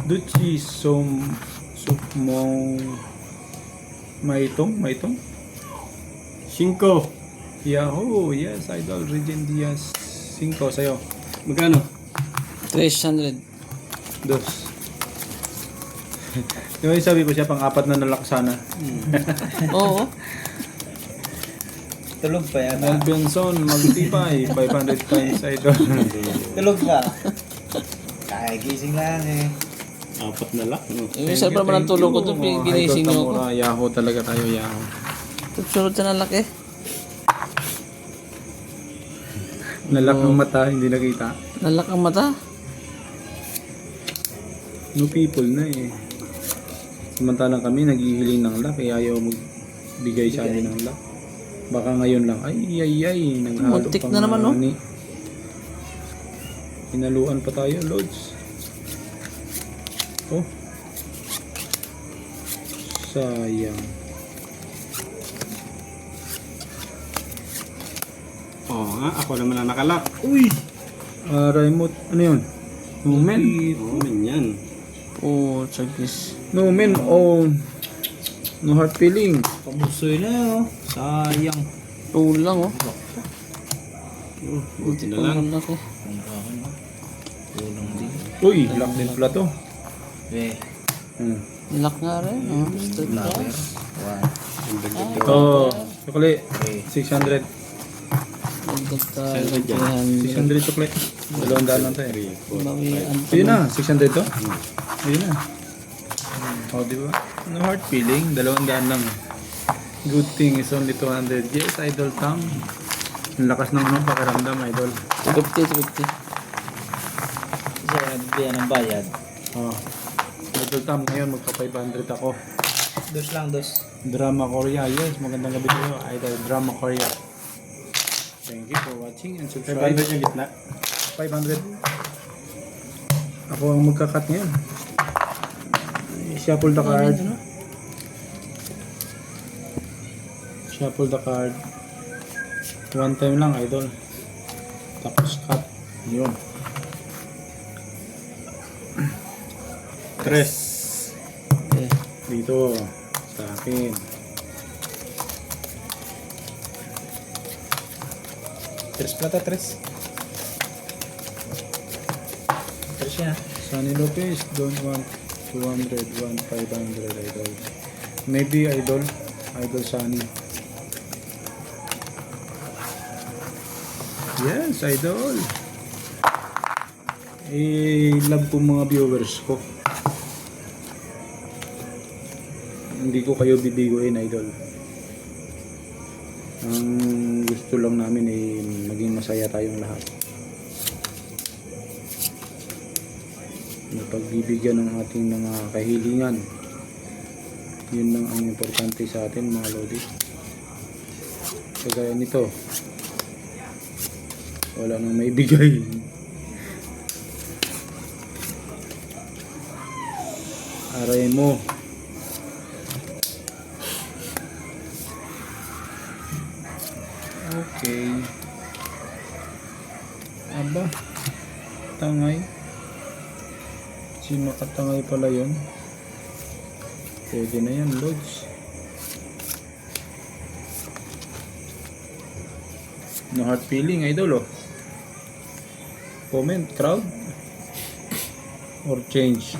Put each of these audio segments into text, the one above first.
Duchi Sukmong Maitong 5. Yahoo, yes, Idol Regine Diaz 5 sa'yo. Magkano? 300. Dos. Yung sabi ko siya pang-apat na nalaksana. Oo. Tulog pa yan. Mel Benson, magtipay, 500 times Idol. Tulog pa. Gising lang eh. 4 na lang. No? Yung isa pa naman ang tulog ko doon, ginising niyo ako. Yahoo talaga tayo, Yahoo. Sunod sa nalaki. Nalak ng mata, hindi nakita. Nalak ang mata. No people na eh. Samantalang kami naghihiling ng luck, eh ayaw magbigay sa amin ng luck. Baka ngayon lang, ay, naghalo Muntik pang na naman, no? ani. Hinaluan pa tayo, Lods. Oh. Sayang. Oo nga, ako naman ang nakalak. Uy! Raimot, ano yun? No men? Oo, yan. Oo, tsagis. No men, oh. No hard feeling. Pabusoy na yun. Sayang. Tulang, oh. Buti na Ang lang. nalaki. Tulong din. Uy, lock din pala to. Eh, Nilak nga rin. Oh, straight flower. glass. One. Ito, sukli. Okay. 600. Dagdag tayo. 600 sukli. 200 lang to eh. Bawian pa. Ayun na, 600 to? Ayun na. Oh, di ba? No hard feeling, 200 lang. Good thing is only 200. Yes, Idol Tam. Ang lakas ng ano, pakiramdam, Idol. 50. Kasi nagbibigyan ng bayad. Oh. Idol Tam, ngayon magka 500 ako. Dos lang, dos. Drama Korea, yes, magandang gabi kayo. Idol Drama Korea. Thank you for watching and subscribe. 500 yung gitna. 500. Ako ang magkakat ngayon. Shuffle the card. Shuffle the card. One time lang, Idol. Tapos cut. Yun. 3. Okay. Dito. Sa akin. Tres plata, tres. Tres yan. Sunny Lopez, don't want 200, want 500, Idol. Maybe Idol. Idol Sunny. Yes, Idol. Love ko mga viewers ko. Hindi ko kayo bibiguin, Idol. Ang gusto lang namin ay maging masaya tayong lahat. Pagbibigyan ng ating mga kahilingan, yun lang ang importante sa atin, mga lodi. Kagaya nito, wala nang maibigay. Aray mo. Okay. Aba, tangay. Si makatangay pala yun. Pwede na yan, Lods. No hard feeling, Idol, oh. Comment, crowd. Or change.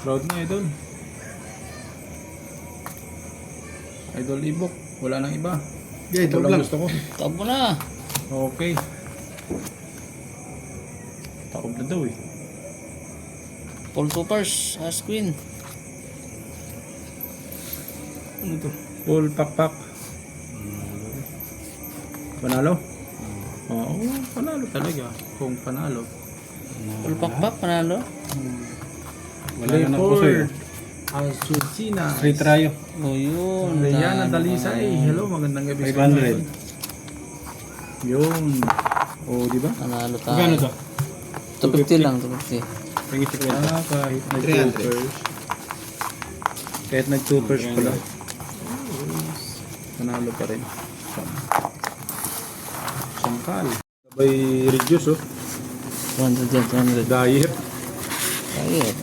Crowd na, Idol. Idol Ibok. Wala nang iba. Okay, Ito ito lang lang. gusto ko. Tabo na. Okay. Takot na daw eh. Full supers. As queen. Ano to? Full pakpak. Panalo? Oo, panalo talaga. Kung panalo. Full pakpak. Panalo. Wala na ng puso yun. Asusina. Straight rayo. O yun. Rihanna Tama. Dalisay. Hello, magandang gabi. 500. Yun. O, di ba? Panalo tayo. Magkano to? 250 lang. 250. Tingin si Kwenta. Kahit 300. nag-2 kahit nag-2 pala. Panalo pa rin. tangkal. Sabay reduce, oh. 200 yan, 200. Diet. Ayun.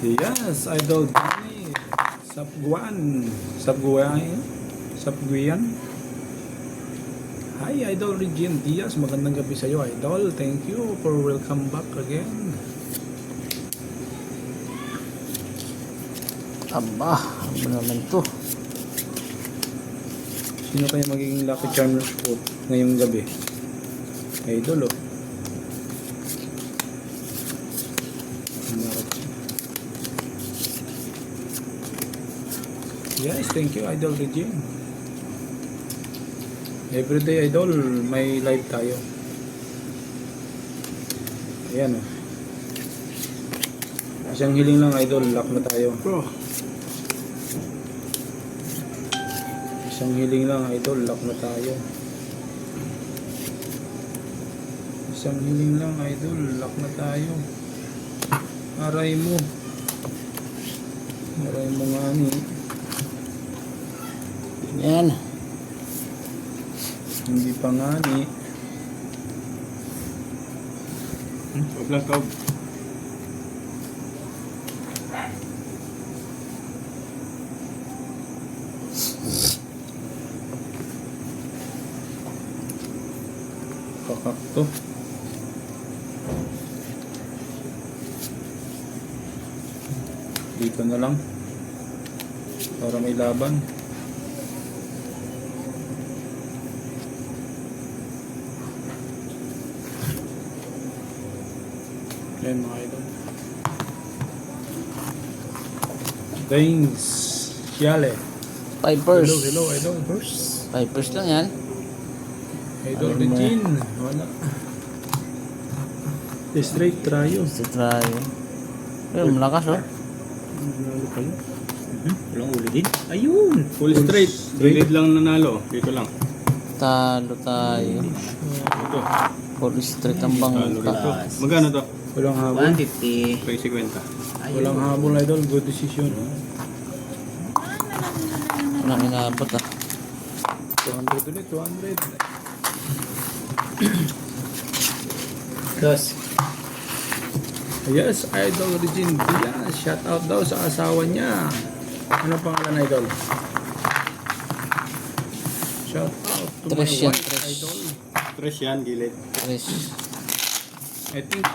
Yes, Idol Danny. Sapguan. Sapguyan. Hi, Idol Regine Diaz. Magandang gabi sa iyo, Idol. Thank you for welcome back again. Aba, ano naman to? Sino kaya magiging lucky charmers po ngayong gabi? Idol, oh. Yes, thank you, Idol Regine. Everyday, Idol, may live tayo. Ayan, oh. Isang hiling lang, Idol, lock na tayo. Isang hiling lang, Idol, lock na tayo. Isang hiling lang, Idol, lock na tayo. Aray mo nga ni. Yan. Hindi pa nga ni. Huwag lang tawag. Kakakto. Dito na lang. Para may laban. Ayan mga idol. Dains. Yale. Pipers. Hello idol. Pipers lang yan. Idol Ano mo Regine. Wala. Straight tryo. Gusto try. Pero malakas oh. Lalo kayo. Walang ulo din. Ayun! Full straight. Gilid lang nanalo. Dito lang. Talo tayo. Ito. Full straight ang Talo bangka. rito. Magkano to? Walang habol. 150. 350. Walang habol idol. Good decision. Walang inabot ah. 200 ulit. 200. Dos. Yes, Idol Regine Diaz. Shout out daw sa asawa niya. Ano pangalan, Idol? Shout out to my Tres yan, wife, tres. Idol. Tres yan, gilid. Tres. I think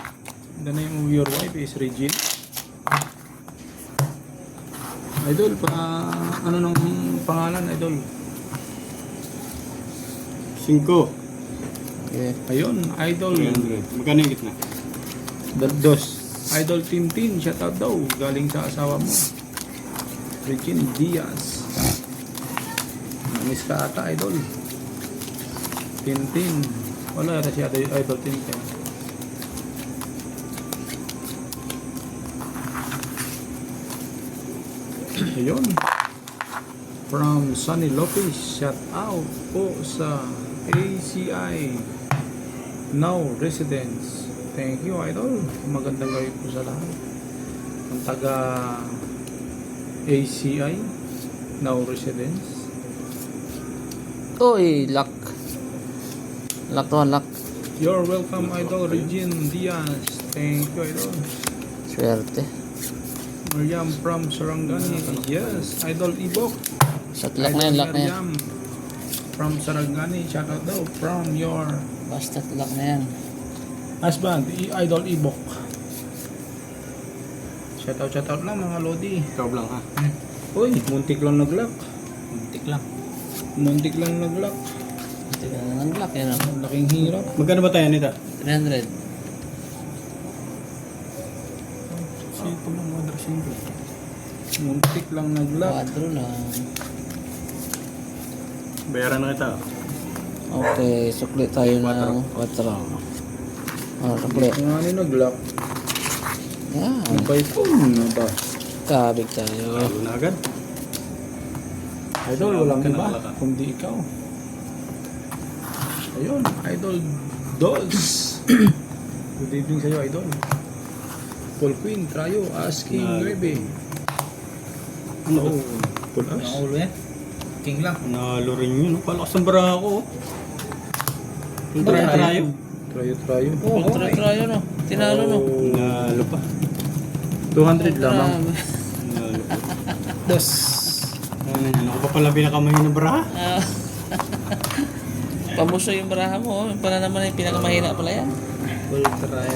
the name of your wife is Regine. Idol, ano nang pangalan, Idol? 5. Okay. Ayun, Idol. 300. Magkano yung gitna? Dos. Idol Tintin, shout out daw. Galing sa asawa mo. Regine Diaz. Namiss ka ata, Idol. Tintin. Wala na si Idol Tintin. Ayun. From Sunny Lopez, shout out po sa ACI Now Residence. Thank you, Idol. Magandang gabi po sa lahat. Ang taga ACI Now Residence. Uy, lock. Lock to, lock. You're welcome, Idol Regine Diaz. Thank you, Idol. Swerte. Mariam from Sarangani. Yes, Idol Ibok. Shot lock na yan, lock na yan. Mariam from Sarangani. Shout out daw from your Basta lock na yan. husband, Idol Ibok. Shout out lang mga Lodi. Ikaw lang ha. Uy, muntik lang nag-lock. Muntik lang. Muntik lang nag-lock. Ito na ng lock yan oh. Ang laking hirap. Magkano ba tayo nito? 300. Sito lang mga dressing ko. Muntik lang nag-lock. Quadro lang. Bayaran na kita. Okay, sukli tayo ng 4. Oh, sukli. Kung ano yung nag-lock, Yan. ang by phone na ba? Kabig tayo. Talo na agad. Idol, walang iba, Kanala ka. kundi ikaw. Ayun, Idol Dolls. Good evening sa'yo, Idol. Paul Queen, Trayo, Asking, Nalo. 9. Ano to? Pull Walang us. ulo yan. King lang. Nalo rin yun. Palakas ang bara ako. Trayo. Trayo. Oh, try no. Tinalo no. Nalo pa. 200 lamang. Nalo pa. Dos. Ano ko pa pala pinakamahina baraha? Ah. Pamuso yung baraha mo. Oh. Para naman yung pinakamahina pala yan. Full try.